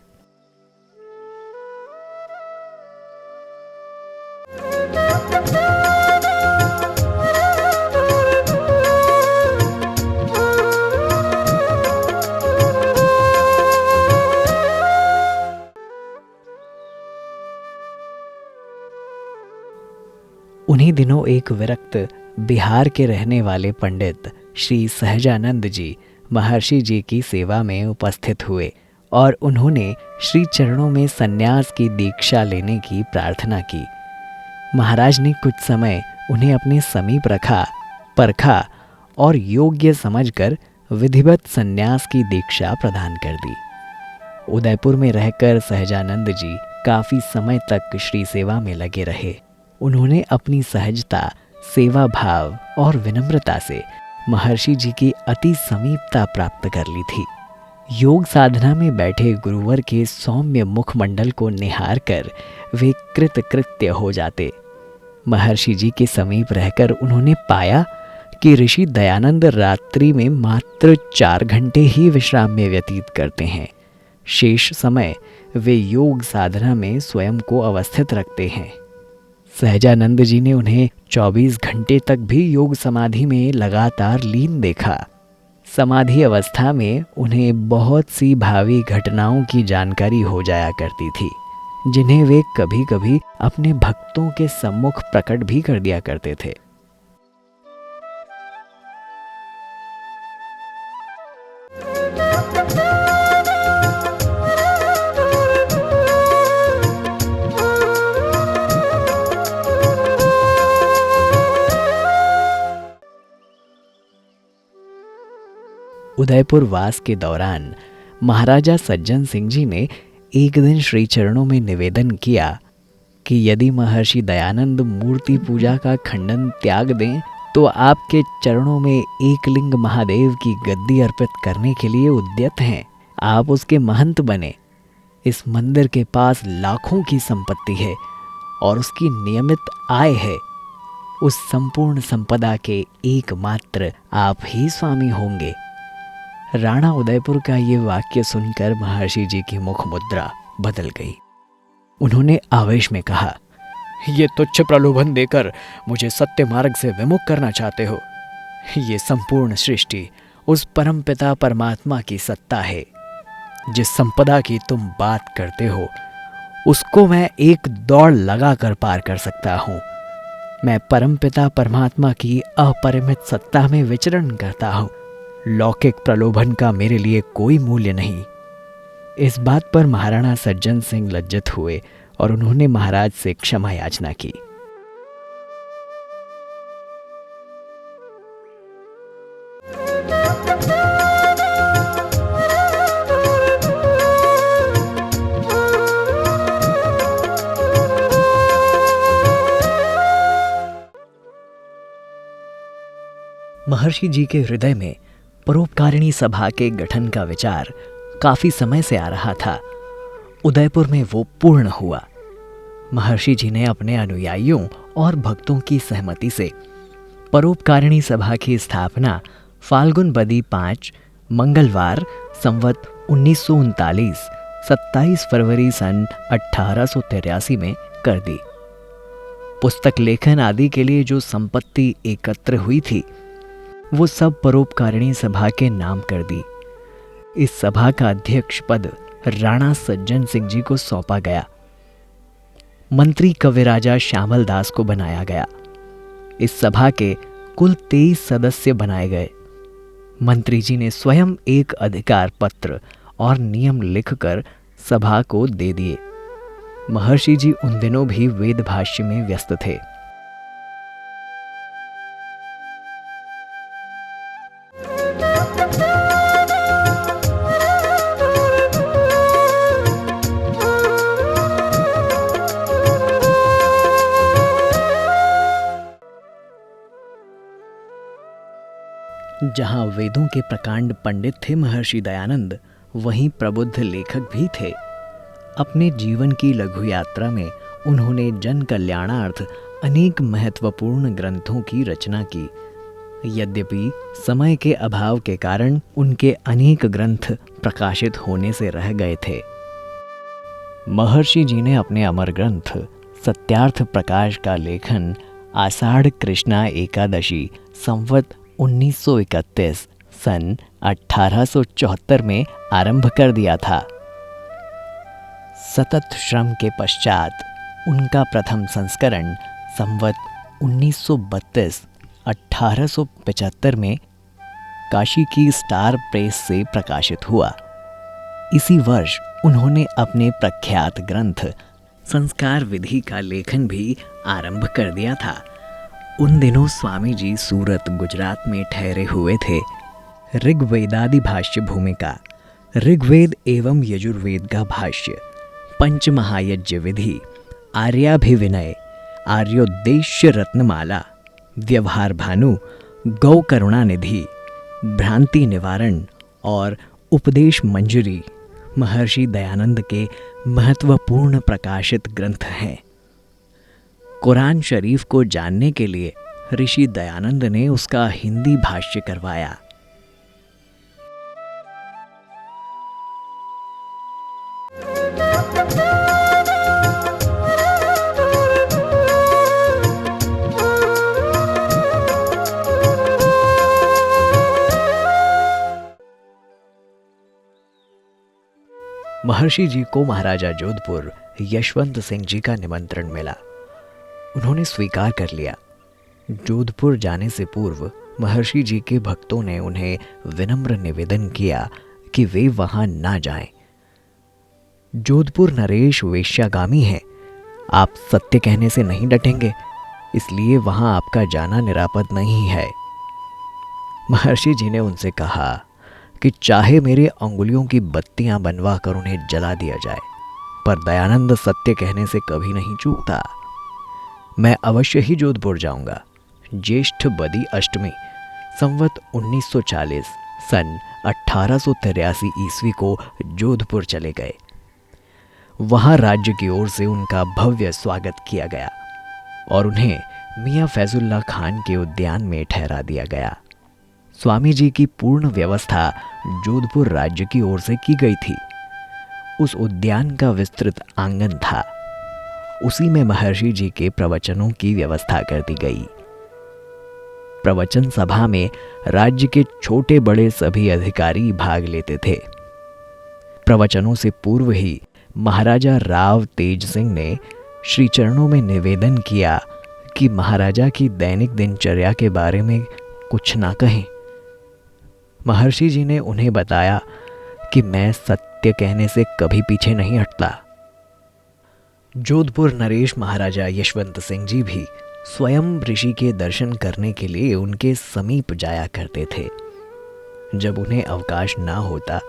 उन्हीं दिनों एक विरक्त बिहार के रहने वाले पंडित श्री सहजानंद जी महर्षि जी की सेवा में उपस्थित हुए और उन्होंने श्री चरणों में सन्यास की दीक्षा लेने की प्रार्थना की। महाराज ने कुछ समय उन्हें अपने समीप रखा, परखा और योग्य समझकर विधिवत सन्यास की दीक्षा प्रदान कर दी। उदयपुर में रहकर सहजानंद जी काफी समय तक श्री सेवा में लगे रहे। उन्होंने अपनी सहजता, सेवा भाव और विनम्रता से महर्षि जी की अति समीपता प्राप्त कर ली थी। योग साधना में बैठे गुरुवर के सौम्य मुखमंडल को निहार कर वे कृतकृत्य हो जाते। महर्षि जी के समीप रहकर उन्होंने पाया कि ऋषि दयानंद रात्रि में मात्र 4 घंटे ही विश्राम में व्यतीत करते हैं। शेष समय वे योग साधना में स्वयं को अवस्थित रखते हैं। सहजानंद जी ने उन्हें 24 घंटे तक भी योग समाधि में लगातार लीन देखा। समाधि अवस्था में उन्हें बहुत सी भावी घटनाओं की जानकारी हो जाया करती थी, जिन्हें वे कभी कभी अपने भक्तों के सम्मुख प्रकट भी कर दिया करते थे। उदयपुर वास के दौरान महाराजा सज्जन सिंह जी ने एक दिन श्री चरणों में निवेदन किया कि यदि महर्षि दयानंद मूर्ति पूजा का खंडन त्याग दें तो आपके चरणों में एकलिंग महादेव की गद्दी अर्पित करने के लिए उद्यत हैं। आप उसके महंत बने। इस मंदिर के पास लाखों की संपत्ति है और उसकी नियमित आय है। उस संपूर्ण संपदा के एकमात्र आप ही स्वामी होंगे। राणा उदयपुर का ये वाक्य सुनकर महर्षि जी की मुख मुद्रा बदल गई। उन्होंने आवेश में कहा, ये तुच्छ प्रलोभन देकर मुझे सत्य मार्ग से विमुख करना चाहते हो। ये संपूर्ण सृष्टि उस परमपिता परमात्मा की सत्ता है। जिस संपदा की तुम बात करते हो उसको मैं एक दौड़ लगाकर पार कर सकता हूँ। मैं परमपिता परमात्मा की अपरिमित सत्ता में विचरण करता हूँ। लौकिक प्रलोभन का मेरे लिए कोई मूल्य नहीं। इस बात पर महाराणा सज्जन सिंह लज्जित हुए और उन्होंने महाराज से क्षमा याचना की। महर्षि जी के हृदय में परोपकारिणी सभा के गठन का विचार काफी समय से आ रहा था। उदयपुर में वो पूर्ण हुआ। महर्षि जी ने अपने अनुयायियों और भक्तों की सहमति से परोपकारिणी सभा की स्थापना फाल्गुन बदी 5 मंगलवार संवत 1939 27 फरवरी सन 1883 में कर दी। पुस्तक लेखन आदि के लिए जो संपत्ति एकत्र हुई थी वो सब परोपकारिणी सभा के नाम कर दी। इस सभा का अध्यक्ष पद राणा सज्जन सिंह जी को सौंपा गया। मंत्री कविराजा श्यामल दास को बनाया गया। इस सभा के कुल 23 सदस्य बनाए गए। मंत्री जी ने स्वयं एक अधिकार पत्र और नियम लिखकर सभा को दे दिए। महर्षि जी उन दिनों भी वेद भाष्य में व्यस्त थे। जहां वेदों के प्रकांड पंडित थे महर्षि दयानंद, वहीं प्रबुद्ध लेखक भी थे। अपने जीवन की लघु यात्रा में उन्होंने जन कल्याणार्थ अनेक महत्वपूर्ण ग्रंथों की रचना की। यद्यपि समय के अभाव के कारण उनके अनेक ग्रंथ प्रकाशित होने से रह गए थे। महर्षि जी ने अपने अमर ग्रंथ सत्यार्थ प्रकाश का लेखन आषाढ़ कृष्णा एकादशी संवत 1931 सन 1874 में आरंभ कर दिया था। सतत श्रम के पश्चात उनका प्रथम संस्करण संवत 1932 1875 में काशी की स्टार प्रेस से प्रकाशित हुआ। इसी वर्ष उन्होंने अपने प्रख्यात ग्रंथ संस्कार विधि का लेखन भी आरंभ कर दिया था। उन दिनों स्वामी जी सूरत गुजरात में ठहरे हुए थे। ऋग्वेदादि भाष्य भूमिका, ऋग्वेद एवं यजुर्वेद का भाष्य, पंचमहायज्ञ विधि, आर्याभिविनय, आर्योद्देश्य रत्नमाला, व्यवहार भानु, गौ करुणा निधि, भ्रांति निवारण और उपदेश मंजरी महर्षि दयानंद के महत्वपूर्ण प्रकाशित ग्रंथ हैं। कुरान शरीफ को जानने के लिए ऋषि दयानंद ने उसका हिंदी भाष्य करवाया। महर्षि जी को महाराजा जोधपुर यशवंत सिंह जी का निमंत्रण मिला। उन्होंने स्वीकार कर लिया। जोधपुर जाने से पूर्व महर्षि जी के भक्तों ने उन्हें विनम्र निवेदन किया कि वे वहां ना जाएं। जोधपुर नरेश वेश्यागामी है, आप सत्य कहने से नहीं डटेंगे, इसलिए वहां आपका जाना निरापद नहीं है। महर्षि जी ने उनसे कहा कि चाहे मेरे अंगुलियों की बत्तियां बनवा कर उन्हें जला दिया जाए, पर दयानंद सत्य कहने से कभी नहीं चूकता। मैं अवश्य ही जोधपुर जाऊंगा। ज्येष्ठ बदी अष्टमी संवत 1940 सन 1883 ईस्वी को जोधपुर चले गए। वहां राज्य की ओर से उनका भव्य स्वागत किया गया और उन्हें मियां फैजुल्ला खान के उद्यान में ठहरा दिया गया। स्वामी जी की पूर्ण व्यवस्था जोधपुर राज्य की ओर से की गई थी। उस उद्यान का विस्तृत आंगन था। उसी में महर्षि जी के प्रवचनों की व्यवस्था कर दी गई। प्रवचन सभा में राज्य के छोटे बड़े सभी अधिकारी भाग लेते थे। प्रवचनों से पूर्व ही महाराजा राव तेज सिंह ने श्री चरणों में निवेदन किया कि महाराजा की दैनिक दिनचर्या के बारे में कुछ ना कहें। महर्षि जी ने उन्हें बताया कि मैं सत्य कहने से कभी पीछे नहीं हटता। जोधपुर नरेश महाराजा यशवंत सिंह जी भी स्वयं ऋषि के दर्शन करने के लिए उनके समीप जाया करते थे। जब उन्हें अवकाश ना होता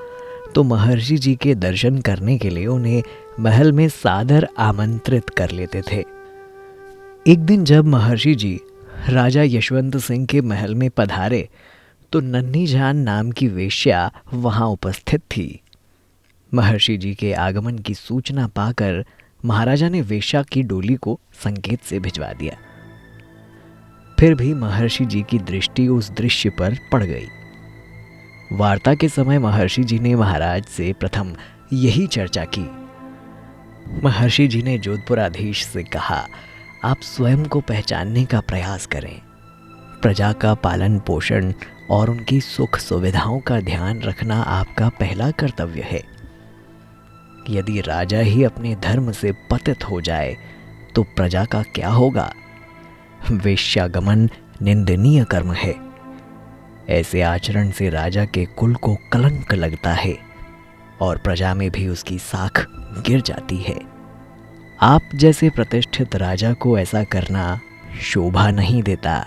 तो महर्षि जी के दर्शन करने के लिए उन्हें महल में सादर आमंत्रित कर लेते थे। एक दिन जब महर्षि जी राजा यशवंत सिंह के महल में पधारे तो नन्ही जान नाम की वेश्या वहां उपस्थित थी। महर्षि जी के आगमन की सूचना पाकर महाराजा ने वेश्या की डोली को संकेत से भिजवा दिया। फिर भी महर्षि जी की दृष्टि उस दृश्य पर पड़ गई। वार्ता के समय महर्षि जी ने महाराज से प्रथम यही चर्चा की। महर्षि जी ने जोधपुराधीश से कहा, आप स्वयं को पहचानने का प्रयास करें। प्रजा का पालन पोषण और उनकी सुख सुविधाओं का ध्यान रखना आपका पहला कर्तव्य है। यदि राजा ही अपने धर्म से पतित हो जाए तो प्रजा का क्या होगा? वेश्यागमन निंदनीय कर्म है। ऐसे आचरण से राजा के कुल को कलंक लगता है और प्रजा में भी उसकी साख गिर जाती है। आप जैसे प्रतिष्ठित राजा को ऐसा करना शोभा नहीं देता।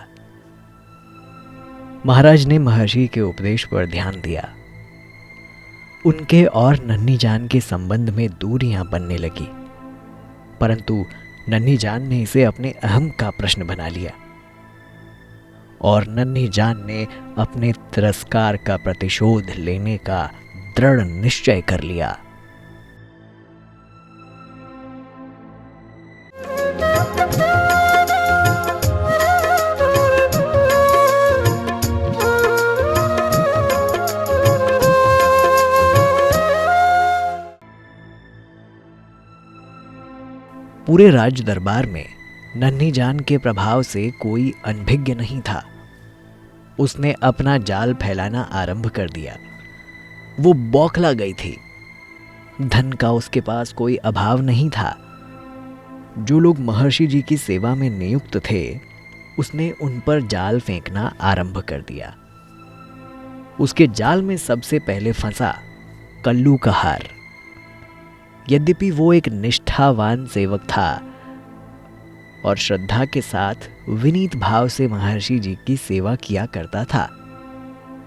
महाराज ने महर्षि के उपदेश पर ध्यान दिया। उनके और नन्ही जान के संबंध में दूरियां बनने लगी, परंतु नन्ही जान ने इसे अपने अहम का प्रश्न बना लिया और नन्ही जान ने अपने तिरस्कार का प्रतिशोध लेने का दृढ़ निश्चय कर लिया। पूरे राज दरबार में नन्ही जान के प्रभाव से कोई अनभिज्ञ नहीं था। उसने अपना जाल फैलाना आरंभ कर दिया। वो बौखला गई थी। धन का उसके पास कोई अभाव नहीं था। जो लोग महर्षि जी की सेवा में नियुक्त थे, उसने उन पर जाल फेंकना आरंभ कर दिया। उसके जाल में सबसे पहले फंसा कल्लू का हार। यद्यपि वो एक निष्ठावान सेवक था और श्रद्धा के साथ विनीत भाव से महर्षि जी की सेवा किया करता था,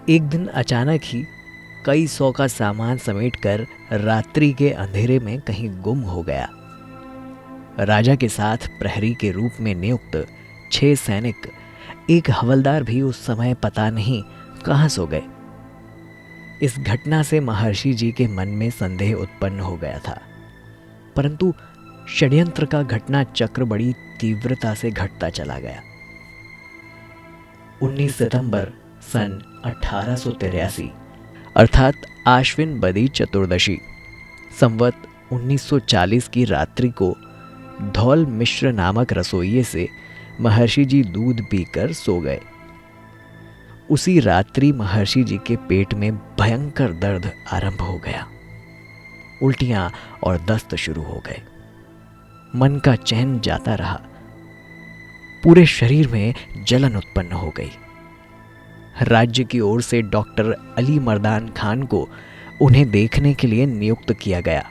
एक दिन अचानक ही कई सौ का सामान समेटकर रात्रि के अंधेरे में कहीं गुम हो गया। राजा के साथ प्रहरी के रूप में नियुक्त 6 सैनिक, एक हवलदार भी उस समय पता नहीं कहां सो गए। इस घटना से महर्षि जी के मन में संदेह उत्पन्न हो गया था, परंतु षड्यंत्र का घटना चक्र बड़ी तीव्रता से घटता चला गया। 19 सितंबर सन 1883 अर्थात आश्विन बदी चतुर्दशी संवत 1940 की रात्रि को धौल मिश्र नामक रसोइये से महर्षि जी दूध पीकर सो गए। उसी रात्रि महर्षि जी के पेट में भयंकर दर्द आरंभ हो गया। उल्टियां और दस्त शुरू हो गए। मन का चैन जाता रहा। पूरे शरीर में जलन उत्पन्न हो गई। राज्य की ओर से डॉक्टर अली मर्दान खान को उन्हें देखने के लिए नियुक्त किया गया,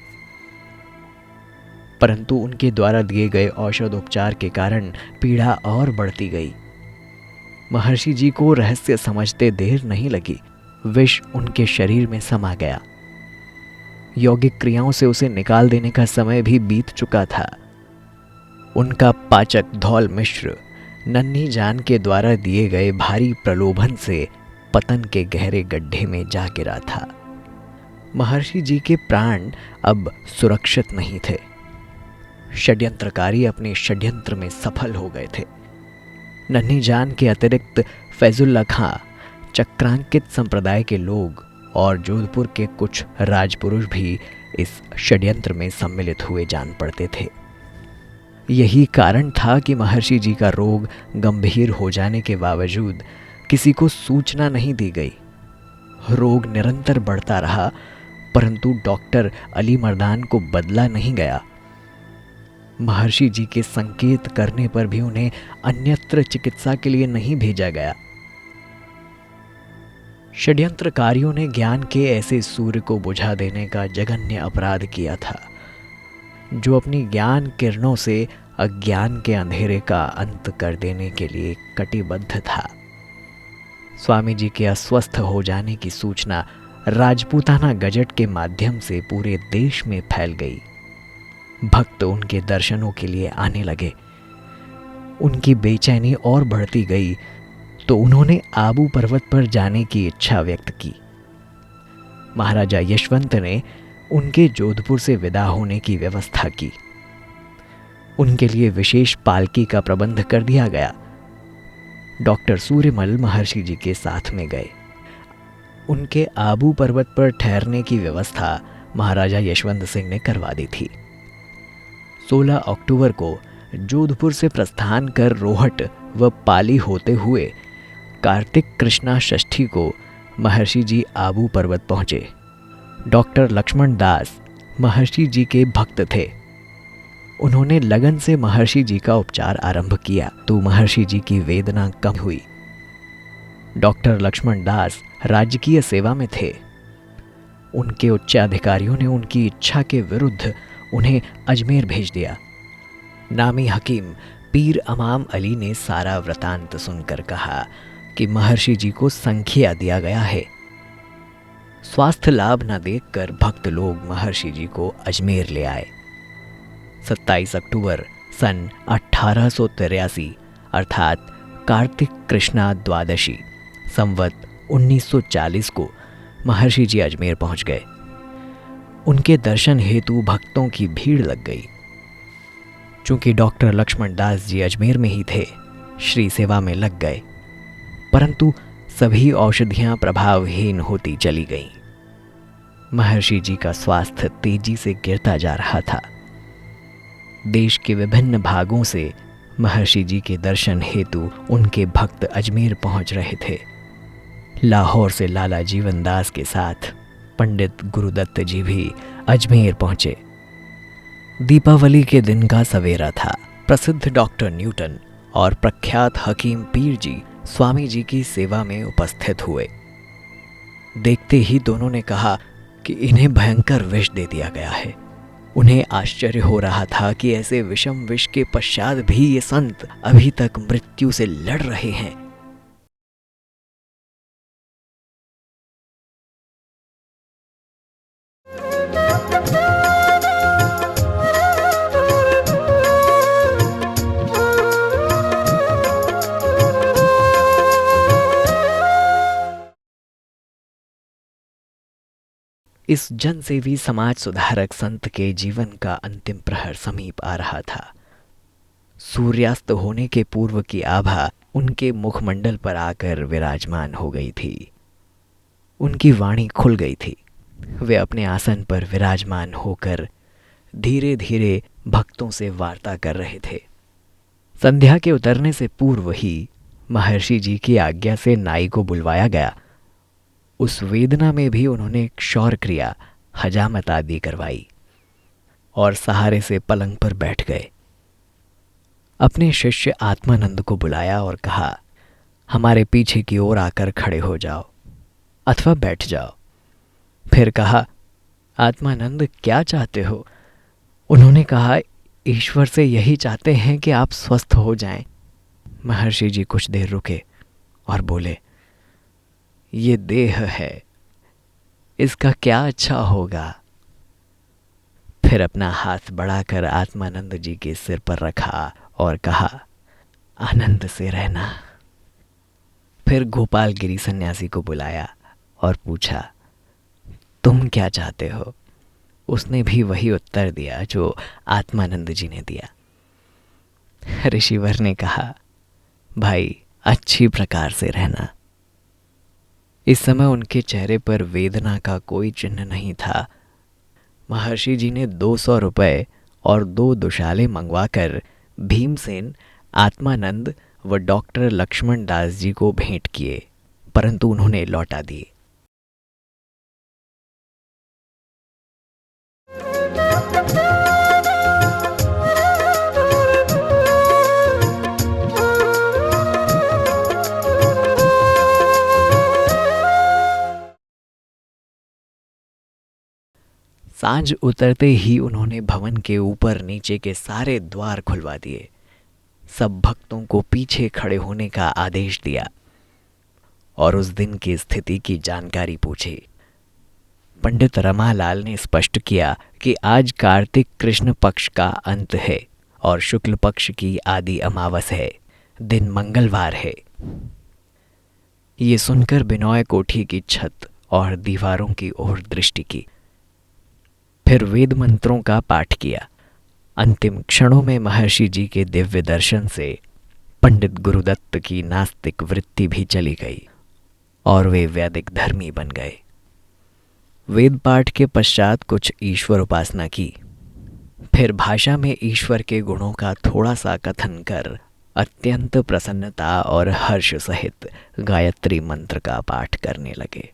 परंतु उनके द्वारा दिए गए औषधोपचार के कारण पीड़ा और बढ़ती गई। महर्षि जी को रहस्य समझते देर नहीं लगी। विष उनके शरीर में समा गया। यौगिक क्रियाओं से उसे निकाल देने का समय भी बीत चुका था। उनका पाचक धौल मिश्र नन्ही जान के द्वारा दिए गए भारी प्रलोभन से पतन के गहरे गड्ढे में जा गिरा था। महर्षि जी के प्राण अब सुरक्षित नहीं थे। षड्यंत्रकारी अपने षड्यंत्र में सफल हो गए थे। नन्ही जान के अतिरिक्त फैजुल्ला खां, चक्रांकित संप्रदाय के लोग और जोधपुर के कुछ राजपुरुष भी इस षड्यंत्र में सम्मिलित हुए जान पड़ते थे। यही कारण था कि महर्षि जी का रोग गंभीर हो जाने के बावजूद किसी को सूचना नहीं दी गई। रोग निरंतर बढ़ता रहा, परंतु डॉक्टर अली मर्दान को बदला नहीं गया। महर्षि जी के संकेत करने पर भी उन्हें अन्यत्र चिकित्सा के लिए नहीं भेजा गया। षड्यंत्रकारियों ने ज्ञान के ऐसे सूर्य को बुझा देने का जघन्य अपराध किया था, जो अपनी ज्ञान किरणों से अज्ञान के अंधेरे का अंत कर देने के लिए कटिबद्ध था। स्वामी जी के अस्वस्थ हो जाने की सूचना राजपूताना गजट के माध्यम से पूरे देश में फैल गई। भक्त उनके दर्शनों के लिए आने लगे। उनकी बेचैनी और बढ़ती गई तो उन्होंने आबू पर्वत पर जाने की इच्छा व्यक्त की। महाराजा यशवंत ने उनके जोधपुर से विदा होने की व्यवस्था की। उनके लिए विशेष पालकी का प्रबंध कर दिया गया। डॉक्टर सूर्यमल महर्षि जी के साथ में गए। उनके आबू पर्वत पर ठहरने की व्यवस्था महाराजा यशवंत सिंह ने करवा दी थी। 16 अक्टूबर को जोधपुर से प्रस्थान कर रोहट व पाली होते हुए कार्तिक कृष्णा षष्ठी को महर्षि जी आबू पर्वत पहुंचे। डॉक्टर लक्ष्मण दास महर्षि जी के भक्त थे। उन्होंने लगन से महर्षि जी का उपचार आरंभ किया तो महर्षि जी की वेदना कम हुई। डॉक्टर लक्ष्मण दास राजकीय सेवा में थे। उनके उच्चाधिकारियों ने उनकी इच्छा के विरुद्ध उन्हें अजमेर भेज दिया। नामी हकीम पीर अमाम अली ने सारा वृतांत सुनकर कहा कि महर्षि जी को संख्या दिया गया है। स्वास्थ्य लाभ न देखकर भक्त लोग महर्षि जी को अजमेर ले आए। 27 अक्टूबर सन 1883 अर्थात कार्तिक कृष्णा द्वादशी संवत 1940 को महर्षि जी अजमेर पहुंच गए। उनके दर्शन हेतु भक्तों की भीड़ लग गई। चूंकि डॉक्टर लक्ष्मण दास जी अजमेर में ही थे, श्री सेवा में लग गए, परंतु सभी औषधियां प्रभावहीन होती चली गईं। महर्षि जी का स्वास्थ्य तेजी से गिरता जा रहा था। देश के विभिन्न भागों से महर्षि जी के दर्शन हेतु उनके भक्त अजमेर पहुंच रहे थे। लाहौर से लाला जीवन दास के साथ पंडित गुरुदत्त जी भी अजमेर पहुंचे। दीपावली के दिन का सवेरा था। प्रसिद्ध डॉक्टर न्यूटन और प्रख्यात हकीम पीर जी स्वामी जी की सेवा में उपस्थित हुए। देखते ही दोनों ने कहा कि इन्हें भयंकर विष दे दिया गया है। उन्हें आश्चर्य हो रहा था कि ऐसे विषम विष के पश्चात भी ये संत अभी तक मृत्यु से लड़ रहे हैं। इस जनसेवी समाज सुधारक संत के जीवन का अंतिम प्रहर समीप आ रहा था। सूर्यास्त होने के पूर्व की आभा उनके मुखमंडल पर आकर विराजमान हो गई थी। उनकी वाणी खुल गई थी। वे अपने आसन पर विराजमान होकर धीरे धीरे भक्तों से वार्ता कर रहे थे। संध्या के उतरने से पूर्व ही महर्षि जी की आज्ञा से नाई को बुलवाया गया। उस वेदना में भी उन्होंने क्षौर क्रिया हजामत आदि करवाई और सहारे से पलंग पर बैठ गए। अपने शिष्य आत्मानंद को बुलाया और कहा, हमारे पीछे की ओर आकर खड़े हो जाओ अथवा बैठ जाओ। फिर कहा, आत्मानंद क्या चाहते हो? उन्होंने कहा, ईश्वर से यही चाहते हैं कि आप स्वस्थ हो जाएं। महर्षि जी कुछ देर रुके और बोले, ये देह है, इसका क्या अच्छा होगा? फिर अपना हाथ बढ़ाकर आत्मानंद जी के सिर पर रखा और कहा, आनंद से रहना। फिर गोपालगिरी सन्यासी को बुलाया और पूछा, तुम क्या चाहते हो? उसने भी वही उत्तर दिया जो आत्मानंद जी ने दिया। ऋषिवर ने कहा, भाई अच्छी प्रकार से रहना। इस समय उनके चेहरे पर वेदना का कोई चिन्ह नहीं था। महर्षि जी ने 200 रुपए और 2 दुशाले मंगवाकर भीमसेन, आत्मानंद व डॉक्टर लक्ष्मण दास जी को भेंट किए, परंतु उन्होंने लौटा दिए। सांझ उतरते ही उन्होंने भवन के ऊपर नीचे के सारे द्वार खुलवा दिए। सब भक्तों को पीछे खड़े होने का आदेश दिया और उस दिन की स्थिति की जानकारी पूछी। पंडित रमालाल ने स्पष्ट किया कि आज कार्तिक कृष्ण पक्ष का अंत है और शुक्ल पक्ष की आदि अमावस है। दिन मंगलवार है। ये सुनकर बिनोय कोठी की छत और दीवारों की ओर दृष्टि की। फिर वेद मंत्रों का पाठ किया। अंतिम क्षणों में महर्षि जी के दिव्य दर्शन से पंडित गुरुदत्त की नास्तिक वृत्ति भी चली गई और वे वैदिक धर्मी बन गए। वेद पाठ के पश्चात कुछ ईश्वर उपासना की, फिर भाषा में ईश्वर के गुणों का थोड़ा सा कथन कर अत्यंत प्रसन्नता और हर्ष सहित गायत्री मंत्र का पाठ करने लगे।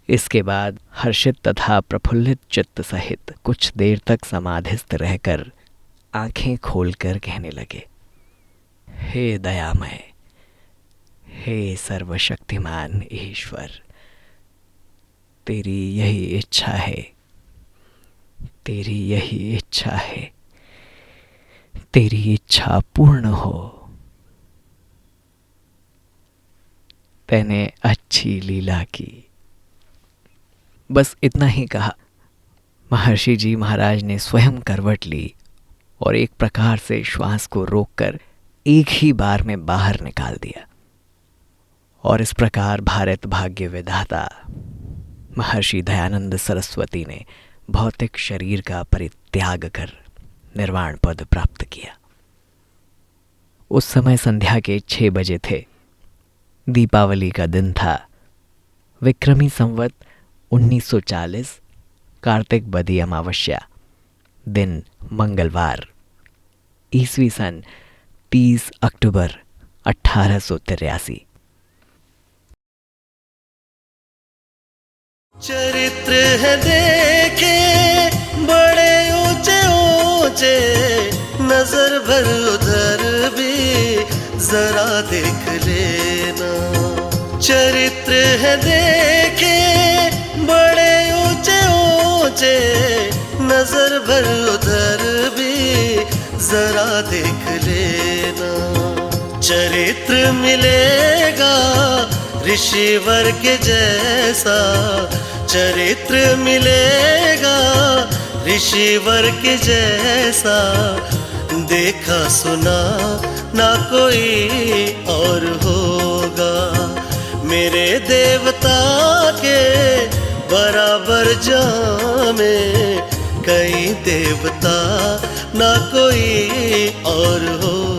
इसके बाद हर्षित तथा प्रफुल्लित चित्त सहित कुछ देर तक समाधिस्थ रहकर आंखें खोलकर कहने लगे, हे दयामय, हे सर्वशक्तिमान ईश्वर, तेरी यही इच्छा है, तेरी यही इच्छा है, तेरी इच्छा पूर्ण हो। तैने अच्छी लीला की। बस इतना ही कहा। महर्षि जी महाराज ने स्वयं करवट ली और एक प्रकार से श्वास को रोककर एक ही बार में बाहर निकाल दिया। और इस प्रकार भारत भाग्य विधाता महर्षि दयानंद सरस्वती ने भौतिक शरीर का परित्याग कर निर्वाण पद प्राप्त किया। उस समय संध्या के 6 बजे थे। दीपावली का दिन था। विक्रमी संवत 1940 कार्तिक बदी अमावस्या, दिन मंगलवार, ईस्वी सन 30 अक्टूबर 1883। चरित्र है देखे बड़े ऊंचे ऊंचे, नजर भर उधर भी जरा देख लेना। चरित्र है देखे बड़े ऊंचे ऊंचे, नजर भर उधर भी जरा देख लेना। चरित्र मिलेगा ऋषिवर के जैसा, चरित्र मिलेगा ऋषिवर के जैसा, देखा सुना ना कोई और होगा। मेरे देवता के बराबर जहाँ में कई देवता ना कोई और होगा।